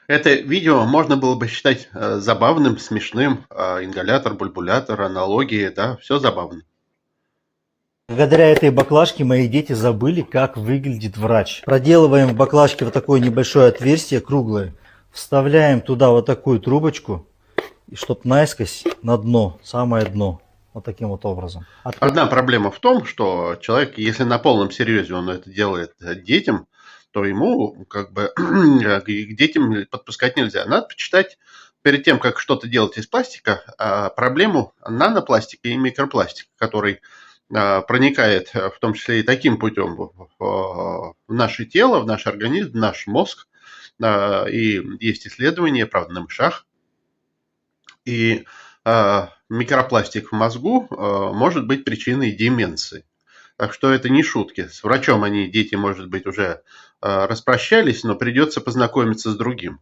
Это видео можно было бы считать забавным, смешным. Ингалятор, бульбулятор, аналогии, да, все забавно. Благодаря этой баклажке мои дети забыли, как выглядит врач. Проделываем в баклажке вот такое небольшое отверстие, круглое. Вставляем туда вот такую трубочку, и чтоб наискось на дно, самое дно. Вот таким вот образом. Одна проблема в том, что человек, если на полном серьезе он это делает детям, то ему как бы к детям подпускать нельзя. Надо почитать перед тем, как что-то делать из пластика, проблему нанопластика и микропластика, который проникает в том числе и таким путем в наше тело, в наш организм, в наш мозг. И есть исследования, правда, на мышах. И микропластик в мозгу может быть причиной деменции. Так что это не шутки. С врачом они, дети, может быть, уже распрощались, но придется познакомиться с другим.